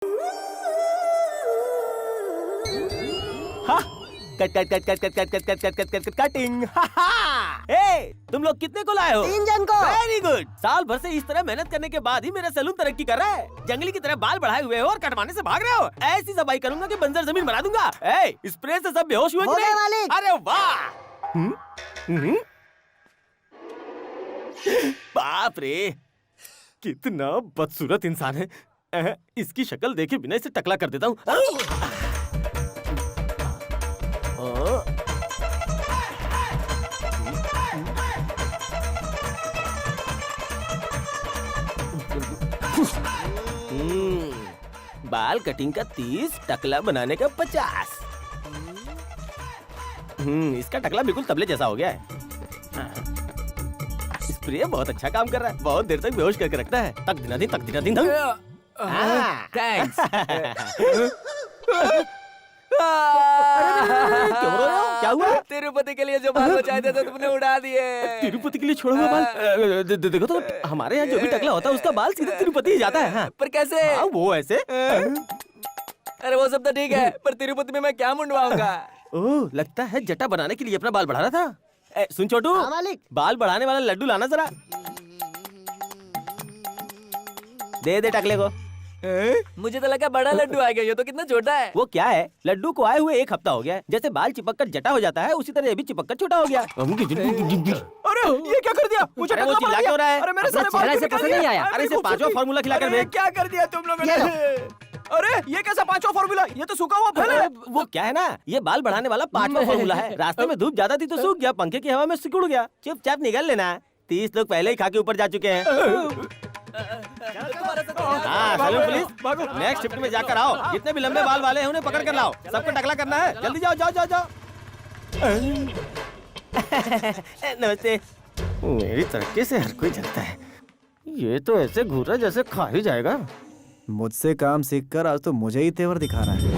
हाँ, cut cut cut cut cut cut cut cut cut cut cut cutting. ए, तुम लोग कितने को लाए हो? 3 जन को। Very good. साल भर से इस तरह मेहनत करने के बाद ही मेरा सैलून तरक्की कर रहा है। जंगली की तरह बाल बढ़ाए हुए हो और कटवाने से भाग रहे हो। ऐसी सफाई करूंगा कि बंजर जमीन बना दूंगा। ए, स्प्रे से सब बेहोश हुए हो कि गए नहीं? मालिक। अरे वाह। बाप रे, कितना बदसूरत इंसान है। इसकी शक्ल देखे बिना इसे टकला कर देता हूँ। बाल कटिंग का 30, टकला बनाने का 50। इसका टकला बिल्कुल तबले जैसा हो गया है। स्प्रे बहुत अच्छा काम कर रहा है। बहुत देर तक बेहोश करके रखता है। तक दिना दिन तक दिना दिन। थैंक्स। क्यों रो रहे हो? क्या हुआ? तिरुपति के लिए जो बाल बचाए थे तो तुमने उड़ा दिए। तिरुपति के लिए छोड़ा हुआ बाल? देखो तो हमारे यहाँ जो भी टकला होता है उसका बाल सीधे तिरुपति ही जाता है। हाँ। पर कैसे? वो ऐसे। अरे वो सब तो ठीक है, पर तिरुपति में मैं क्या मुंडवाऊंगा? ओह, लगता है जटा बनाने के लिए अपना बाल बढ़ा रहा था। सुन छोटू, हाँ मालिक। बाल बढ़ाने वाला लड्डू लाना जरा। दे दे टकले को। मुझे तो लगा बड़ा लड्डू आ गया, ये तो कितना छोटा है। वो क्या है, लड्डू को आए हुए 1 हफ्ता हो गया है। जैसे बाल चिपक कर जटा हो जाता है उसी तरह ये भी चिपक कर छोटा हो गया। अरे ये क्या कर दिया? मुझे अरे वो चिल्ला क्यों रहा है? अरे मेरे अपना सारे चेहरा बाल इसे पसंद नहीं आया? अरे इसे 5वां फॉर्मूला खिलाकर अरे भेज। क्या कर दिया तुम लोगों ने? अरे ये कैसा 5वां फॉर्मूला? ये तो सूखा हुआ फल है। वो क्या है ना, ये बाल बढ़ाने वाला 5वां फॉर्मूला है। रास्ते में धूप ज्यादा थी तो सूख गया, पंखे की हवा में सिकुड़ गया। चुपचाप निकल लेना। 30 लोग पहले ही खा के ऊपर जा चुके हैं। हाँ, सैलून पुलिस, नेक्स्ट शिफ्ट में जाकर आओ। जितने भी लंबे बाल वाले हैं उन्हें पकड़ कर लाओ। सबको टकला करना है। जल्दी जाओ जाओ जाओ जाओ। नमस्ते। मेरी तरक्की से हर कोई जलता है। ये तो ऐसे घूरा जैसे खा ही जाएगा। मुझसे काम सीखकर आज तो मुझे ही तेवर दिखा रहा है।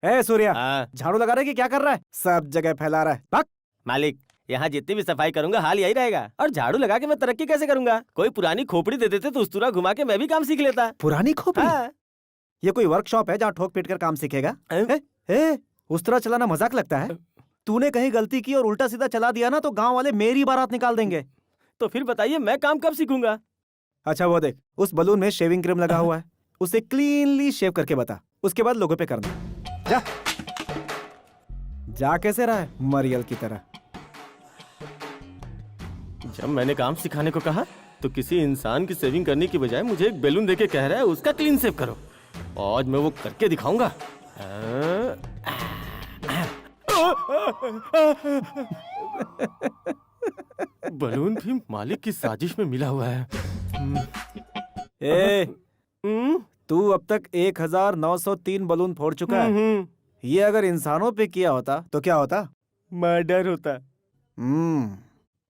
ए सूर्या, हाँ। झाड़ू लगा रहा है कि क्या कर रहा है? सब जगह फैला रहा है। भाग। मालिक, यहाँ जितनी भी सफाई करूंगा हाल यही रहेगा। और झाड़ू लगा के मैं तरक्की कैसे करूंगा? कोई पुरानी खोपड़ी दे देते तो उस्तुरा घुमा के मैं भी काम सीख लेता। पुरानी खोपड़ी? हाँ। ये कोई वर्कशॉप है जहाँ ठोक पीट कर काम सीखेगा? उस्तरा चलाना मजाक लगता है? तूने कहीं गलती की और उल्टा सीधा चला दिया ना तो गांव वाले मेरी बारात निकाल देंगे। तो फिर बताइए मैं काम कब सीखूंगा? अच्छा वो देख, उस बलून में शेविंग क्रीम लगा हुआ है, उसे क्लीनली शेव करके बता। उसके बाद लोगों पे करना। जा जा। कैसे रहा है मरियल की तरह? जब मैंने काम सिखाने को कहा तो किसी इंसान की सेविंग करने की बजाय मुझे एक बैलून देके कह रहा है उसका क्लीन सेव करो। आज मैं वो करके दिखाऊंगा। बलून भी मालिक की साजिश में मिला हुआ है। ए, तू अब तक 1903 बलून फोड़ चुका है। ये अगर इंसानों पे किया होता तो क्या होता? मर्डर होता।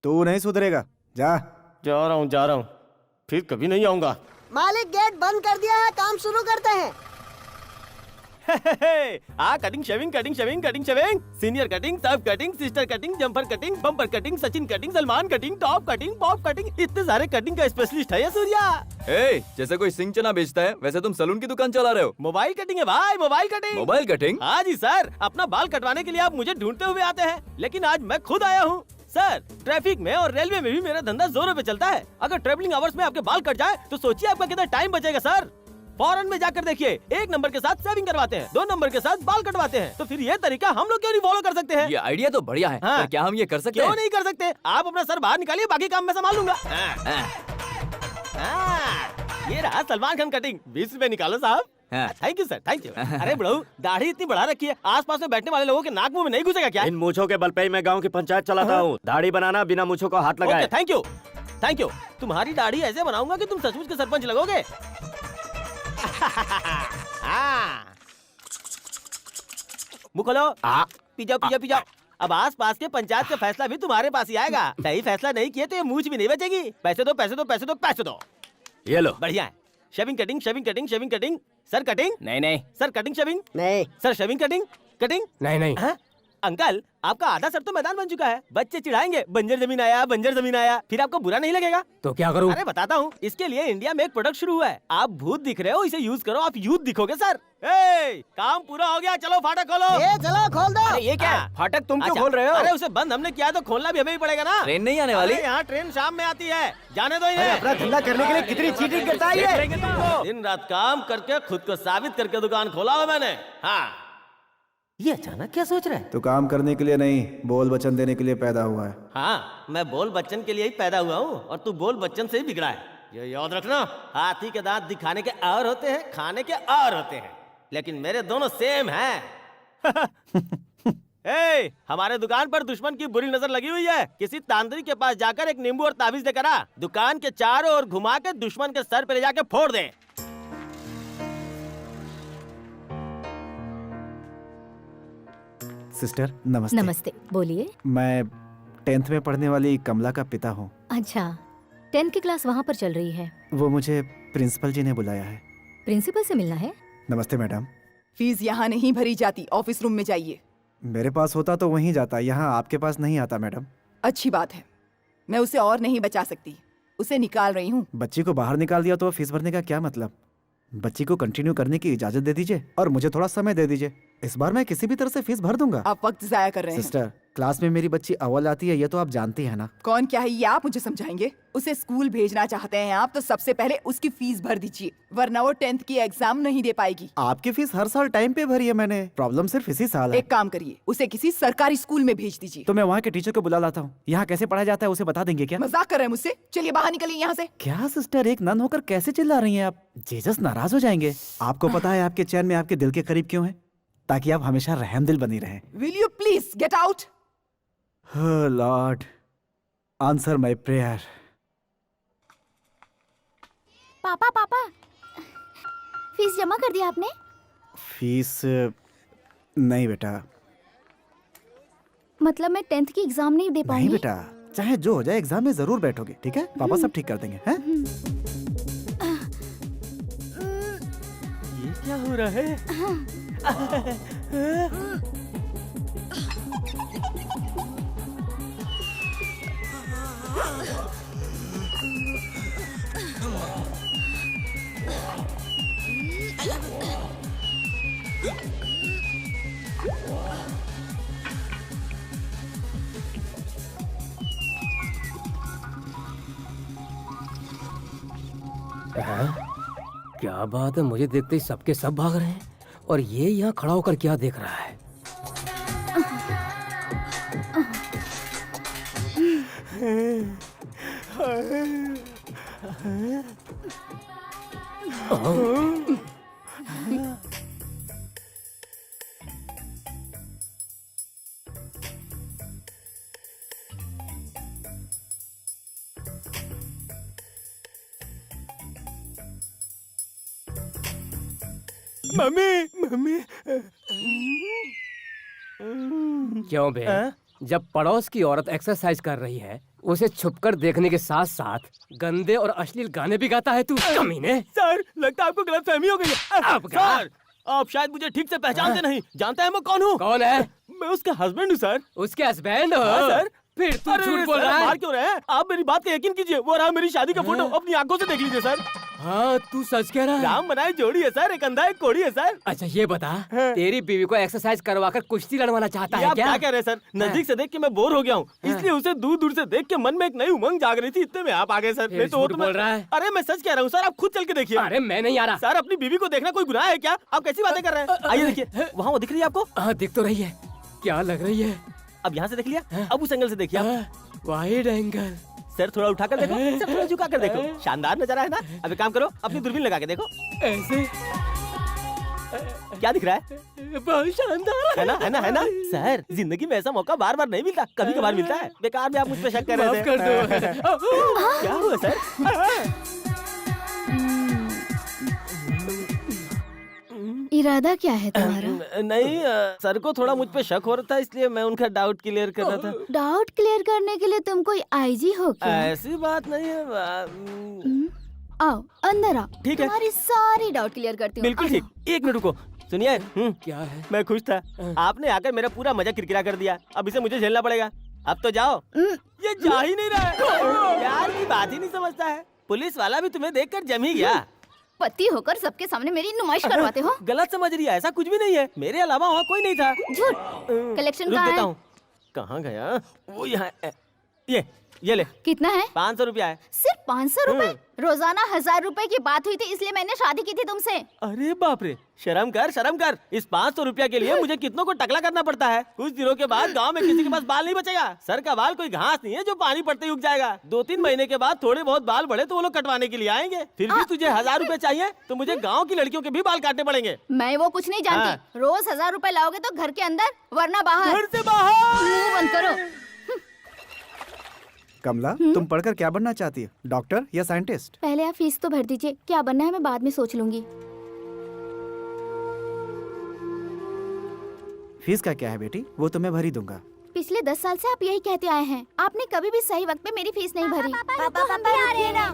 तू नहीं सुधरेगा। जा जा रहा हूँ, फिर कभी नहीं आऊंगा। मालिक गेट बंद कर दिया है, काम शुरू करते हैं। Cutting shaving cutting shaving cutting shaving, senior cutting, सब cutting, sister cutting, jumper cutting, bumper cutting, Sachin cutting, Salman cutting, top cutting, pop cutting, इतने सारे कटिंग का स्पेशलिस्ट है ये सूर्या। जैसे कोई सिंह चना बेचता है वैसे तुम सलून की दुकान चला रहे हो। मोबाइल कटिंग है भाई, मोबाइल कटिंग। Mobile cutting? हाँ जी सर, अपना बाल कटवाने के लिए आप मुझे ढूंढते हुए आते हैं, लेकिन आज मैं खुद आया हूँ। सर, ट्रैफिक में और रेलवे में भी मेरा धंधा जोरों पे चलता है। अगर ट्रेवलिंग आवर्स में आपके बाल कट जाए तो सोचिए आपका कितना टाइम बचेगा सर। फॉरेन में जाकर देखिए, 1 नंबर के साथ सेविंग करवाते हैं, 2 नंबर के साथ बाल कटवाते हैं। तो फिर ये तरीका हम लोग क्यों नहीं फॉलो कर सकते हैं? ये आइडिया तो बढ़िया है। हाँ। पर क्या हम ये कर सकते क्यों हैं? नहीं कर सकते? आप अपना सर बाहर निकालिए, बाकी काम मैं संभाल लूंगा। ये रहा सलमान खान कटिंग। 20 रुपए निकालो साहब। Thank you sir, thank you. अरे बड़ू, दाढ़ी इतनी बढ़ा रखी है, आसपास में बैठने वाले लोगों के नाक मुंह में नहीं घुसेगा क्या? इन मूछों के बल पे ही मैं गांव की पंचायत चलाता हूँ। दाढ़ी बनाना बिना मूछों को हाथ लगाए। Thank you, thank you. तुम्हारी दाढ़ी ऐसे बनाऊंगा कि तुम सचमुच के सरपंच लगोगे। मुंह खोलो। पी जाओ पी जाओ पी जाओ। अब आस पास के पंचायत का फैसला भी तुम्हारे पास ही आएगा। सही फैसला नहीं किए तो ये मूछ भी नहीं बचेगी। पैसे दो पैसे दो पैसे दो पैसे दो। ये लो। बढ़िया है। Shaving cutting shaving cutting shaving cutting. Sir cutting? नहीं नहीं सर कटिंग शेविंग? नहीं। Sir shaving cutting cutting? नहीं नहीं। अंकल आपका आधा सर तो मैदान बन चुका है। बच्चे चिढ़ाएंगे बंजर जमीन आया, बंजर जमीन आया, फिर आपको बुरा नहीं लगेगा? तो क्या करूं? अरे बताता हूँ, इसके लिए इंडिया में एक प्रोडक्ट शुरू हुआ है। आप भूत दिख रहे हो, इसे यूज करो, आप यूथ दिखोगे सर। काम पूरा हो गया, चलो फाटक खोलो। ये चलो खोल दो। अरे ये क्या है? फाटक तुम क्यों अच्छा, खोल रहे हो? अरे उसे बंद हमने किया है तो खोलना भी हमें ही पड़ेगा ना। ट्रेन नहीं आने वाली? अरे यहाँ ट्रेन शाम में आती है, जाने दो इन्हें। अपना धंधा करने के लिए कितनी चीटिंग करता है ये? दिन रात काम करके खुद को साबित करके दुकान खोला हुआ मैंने। हाँ, ये अचानक क्या सोच रहा है? तो काम करने के लिए नहीं, बोल वचन देने के लिए पैदा हुआ है। हाँ, मैं बोल बच्चन के लिए ही पैदा हुआ हूँ और तू बोल बच्चन से ही बिगड़ा है। ये याद रखना, हाथी के दांत दिखाने के और होते हैं, खाने के और होते हैं, लेकिन मेरे दोनों सेम हैं। हमारे दुकान पर दुश्मन की बुरी नजर लगी हुई है। किसी तांत्रिक के पास जाकर एक नींबू और ताबीज लेकर आ, दुकान के चारों ओर घुमा के दुश्मन के सर पे ले जाके फोड़ दे। सिस्टर नमस्ते। नमस्ते, बोलिए। मैं 10th में पढ़ने वाली कमला का पिता हूँ। अच्छा, 10th की क्लास वहाँ पर चल रही है। वो मुझे प्रिंसिपल जी ने बुलाया है। प्रिंसिपल से मिलना है? नमस्ते मैडम। फीस यहाँ नहीं भरी जाती, ऑफिस रूम में जाइए। मेरे पास होता तो वहीं जाता, यहाँ आपके पास नहीं आता मैडम। अच्छी बात है, मैं उसे और नहीं बचा सकती, उसे निकाल रही हूँ। बच्ची को बाहर निकाल दिया तो फीस भरने का क्या मतलब? बच्ची को कंटिन्यू करने की इजाजत दे दीजिए और मुझे थोड़ा समय दे दीजिए। इस बार मैं किसी भी तरह से फीस भर दूंगा। आप वक्त जाया कर रहे हैं। सिस्टर, क्लास में मेरी बच्ची अव्वल आती है, ये तो आप जानती है ना। कौन क्या है ये आप मुझे समझाएंगे? उसे स्कूल भेजना चाहते हैं आप तो सबसे पहले उसकी फीस भर दीजिए, वरना वो 10th की एग्जाम नहीं दे पाएगी। आपकी फीस हर साल टाइम पे भरी है मैंने, प्रॉब्लम सिर्फ इसी साल है। एक काम करिए, उसे किसी सरकारी स्कूल में भेज दीजिए। तो मैं वहाँ के टीचर को बुला लाता हूँ। यहाँ कैसे पढ़ाया जाता है उसे बता देंगे क्या? मजाक कर रहे हैं मुझसे? चलिए बाहर निकलिए यहाँ से। क्या सिस्टर, एक नन होकर कैसे चिल्ला रही हैं आप? जीसस नाराज हो जाएंगे। आपको पता है आपके चैन में आपके दिल के करीब क्यों है? ताकि आप हमेशा रहमदिल बनी रहें। Will you please get out? Lord, answer my prayer. पापा पापा, फीस जमा कर दिया आपने? फीस नहीं बेटा। मतलब मैं 10th की एग्जाम नहीं दे पाऊंगी? नहीं बेटा, चाहे जो हो जाए एग्जाम में जरूर बैठोगे, ठीक है? पापा सब ठीक कर देंगे, हैं? ये क्या हो रहा है? क्या बात है, मुझे देखते ही सबके सब भाग रहे हैं और ये यहाँ खड़ा होकर क्या देख रहा है? Mummy mummy. क्यों बे? जब पड़ोस की औरत एक्सरसाइज कर रही है, उसे छुपकर देखने के साथ साथ गंदे और अश्लील गाने भी गाता है तू, कमीने। सर, लगता है आपको गलतफहमी हो गई है। अब क्या? सर, आप शायद मुझे ठीक से पहचानते नहीं। जानते हैं मैं कौन हूँ? कौन है? मैं उसका हस्बैंड हूँ सर। उसके हस्बैंड हो? हाँ, सर। फिर तू अरे झूठ बोल सर, रहा है। बाहर क्यों रहे हैं? आप मेरी बात का यकीन कीजिए, वो रहा मेरी शादी का फोटो, अपनी आंखों से देख लीजिए सर। हाँ, तू सच कह रहा है। राम बनाई जोड़ी है सर, एक अंधा एक कोढ़ी है सर। अच्छा ये बता, तेरी बीवी को एक्सरसाइज करवाकर कुश्ती लड़वाना चाहता ये है आप क्या? क्या कह रहे हैं सर? नजदीक से देख के मैं बोर हो गया हूँ, इसलिए उसे दूर दूर से देख के मन में एक नई उमंग जाग रही थी, इतने में आप आ गए सर। फिर नहीं तो वो झूठ तो बोल रहा है। अरे मैं सच कह रहा हूँ सर, आप खुद चल के देखिए। अरे मैं नहीं आ रहा। सर, अपनी बीवी को देखना कोई गुनाह है क्या? आप कैसी बातें कर रहे हैं? आइए देखिए, वहाँ वो दिख रही है आपको? हाँ दिख तो रही है। क्या लग रही है? अब यहाँ से देख लिया, अब उस एंगल से देखिए आप। Wide angle. सर थोड़ा उठाकर देखो, सर थोड़ा झुकाकर देखो। शानदार नजारा है ना? अब एक काम करो, अपनी दूरबीन लगा के देखो। ऐसे क्या दिख रहा है? बहुत शानदार है ना, है ना, है ना? सर, जिंदगी में ऐसा मौका बार बार नहीं मिलता, कभी कभार मिलता है। बेकार में आप मुझ पे शक कर रहे थे। कर दो। क्या हुआ सर? इरादा क्या है तुम्हारा? नहीं, सर को थोड़ा मुझ पे शक हो रहा था, इसलिए मैं उनका डाउट क्लियर कर रहा था। डाउट क्लियर करने के लिए तुम कोई आईजी हो क्या? ऐसी बात नहीं है। आओ अंदर आओ, ठीक है। तुम्हारी सारी डाउट क्लियर करती हूँ। बिल्कुल ठीक। एक मिनट रुको, सुनिए क्या है? मैं खुश था, आपने आकर मेरा पूरा मजा किरकिरा कर दिया। अब इसे मुझे झेलना पड़ेगा। अब तो जाओ। ये जा ही नहीं रहा है, यार की बात ही नहीं समझता है। पुलिस वाला भी तुम्हें देखकर जम ही गया। पति होकर सबके सामने मेरी नुमाइश करवाते हो। गलत समझ रही है, ऐसा कुछ भी नहीं है। मेरे अलावा वहाँ कोई नहीं था। झूठ। कलेक्शन रुक कहाँ देता है? हूँ। कहाँ गया वो? यहाँ ये ले। कितना है? 500 रुपया है। सिर्फ 500 रुपए? रोजाना 1000 रुपए की बात हुई थी, इसलिए मैंने शादी की थी तुमसे। अरे बाप रे, शर्म कर शर्म कर। इस 500 रुपया के लिए मुझे कितनों को टकला करना पड़ता है। कुछ दिनों के बाद गांव में किसी के पास बाल नहीं बचेगा। सर का बाल कोई घास नहीं है जो पानी पड़ते ही उग जाएगा। 2-3 महीने के बाद थोड़े बहुत बाल बढ़े तो वो लोग कटवाने के लिए आएंगे। फिर भी तुझे 1000 रुपए चाहिए तो मुझे गाँव की लड़कियों के भी बाल काटने पड़ेंगे। मैं वो कुछ नहीं जानती। रोज 1000 रुपए लाओगे तो घर के अंदर, वरना बाहर। घर से बाहर। मुंह बंद करो। कमला, तुम पढ़कर क्या बनना चाहती हो, डॉक्टर या साइंटिस्ट? पहले आप फीस तो भर दीजिए, क्या बनना है मैं बाद में सोच लूंगी। फीस का क्या है बेटी, वो तो मैं भर ही दूंगा। पिछले 10 साल से आप यही कहते आए हैं। आपने कभी भी सही वक्त पे मेरी फीस नहीं भरी। पापा आ रहे हैं ना।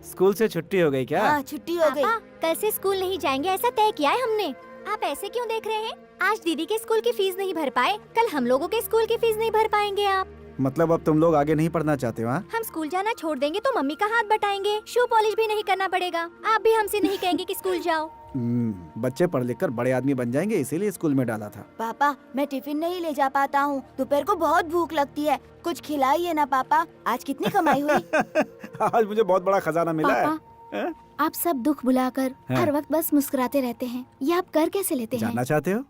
स्कूल से छुट्टी हो गई क्या? हाँ, छुट्टी हो गई। कल से स्कूल नहीं जाएंगे ऐसा तय किया है हमने। आप ऐसे क्यों देख रहे हैं? आज दीदी के स्कूल की फीस नहीं भर पाए, कल हम लोगों के स्कूल की फीस नहीं भर पाएंगे आप। मतलब अब तुम लोग आगे नहीं पढ़ना चाहते हो? हाँ? हम स्कूल जाना छोड़ देंगे तो मम्मी का हाथ बटाएंगे, शू पॉलिश भी नहीं करना पड़ेगा। आप भी हमसे नहीं कहेंगे कि स्कूल जाओ। बच्चे पढ़ लिख कर बड़े आदमी बन जाएंगे, इसीलिए स्कूल में डाला था। पापा, मैं टिफिन नहीं ले जा पाता हूँ। दोपहर को बहुत भूख लगती है, कुछ खिलाइए ना पापा। आज कितनी कमाई हुई? आज मुझे बहुत बड़ा खजाना मिला है। आप सब दुख भुलाकर हर वक्त बस मुस्कुराते रहते हैं। ये आप कर कैसे लेते हैं? जानना चाहते हो?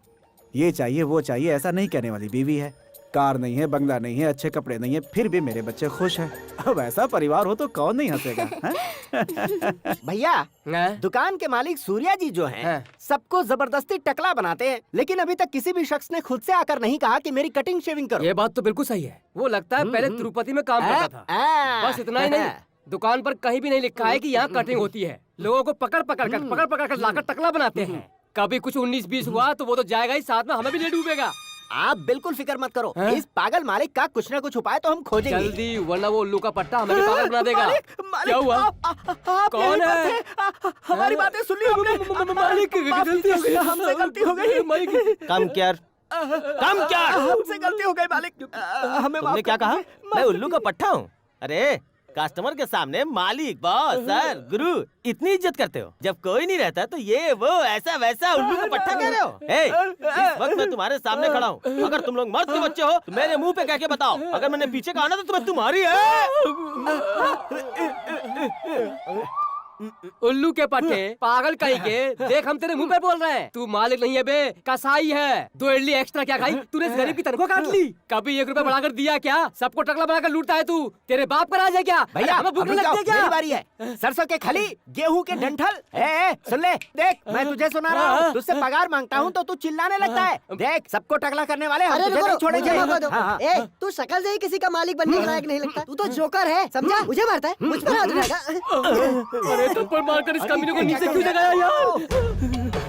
ये चाहिए वो चाहिए ऐसा नहीं कहने वाली बीवी है। कार नहीं है, बंगला नहीं है, अच्छे कपड़े नहीं है, फिर भी मेरे बच्चे खुश हैं। अब ऐसा परिवार हो तो कौन नहीं हंसेगा? भैया, दुकान के मालिक सूर्या जी जो हैं, सबको जबरदस्ती टकला बनाते हैं, लेकिन अभी तक किसी भी शख्स ने खुद से आकर नहीं कहा कि मेरी कटिंग शेविंग करो। ये बात तो बिल्कुल सही है। वो लगता है पहले तिरुपति में काम करता था। बस इतना ही नहीं, दुकान पर कहीं भी नहीं लिखा है कि यहाँ कटिंग होती है। लोगों को पकड़ पकड़ कर लाकर टकला बनाते हैं। कभी कुछ 19-20 हुआ तो वो तो जाएगा ही, साथ में हमें भी ले डूबेगा। आप बिल्कुल फिक्र मत करो, इस पागल मालिक का कुछ न कुछ उपाय तो हम खोजेंगे। जल्दी, वरना वो उल्लू का पट्टा हमें भी पागल बना देगा। क्या हुआ? कौन है? हमारी बातें सुन ली हमने। मालिक, गलती हो गई, हमसे गलती हो गई। कम क्या हमसे गलती हो गई मालिक, हमें तुमने क्या कहा? मैं उल्लू का पट्टा हूँ? अरे कस्टमर के सामने मालिक, बॉस, सर, गुरु इतनी इज्जत करते हो। जब कोई नहीं रहता तो ये वो ऐसा वैसा उल्लू का पट्टा कह रहे हो? इस वक्त मैं तुम्हारे सामने खड़ा हूँ। अगर तुम लोग मर्द के बच्चे हो तो मेरे मुंह पे कह के बताओ। अगर मैंने पीछे कहा ना तो तुम्हें तुम्हारी है। उल्लू के पट्टे, पागल कहीं के। देख, हम तेरे मुंह पे बोल रहे हैं। तू मालिक नहीं है बे, कसाई है। 2 इडली एक्स्ट्रा क्या खाई? तूने इस गरीब की तनख्वाह काट ली। कभी 1 रुपया बढ़ाकर दिया क्या? सबको टकला बनाकर लूटता है तू। तेरे बाप का राज है क्या? भैया, हमें भूख नहीं लगती है क्या? मेरी बारी है। सरसों के खली, गेहूं के डंठल। सुन ले, देख मैं तुझे सुना रहा हूँ। तुझसे पगार मांगता हूँ तो तू चिल्लाने लगता है। देख, सबको टकला करने वाले हम तुझे नहीं छोड़ेंगे। ए, तू शक्ल से ही किसी का मालिक बनने के लायक नहीं लगता। तू तो जोकर है, समझा? मुझे मारता है, मुझ पर हाथ उठाएगा। अरे थप्पड़ मारकर इस कमीने को नीचे क्यों जगाया यार?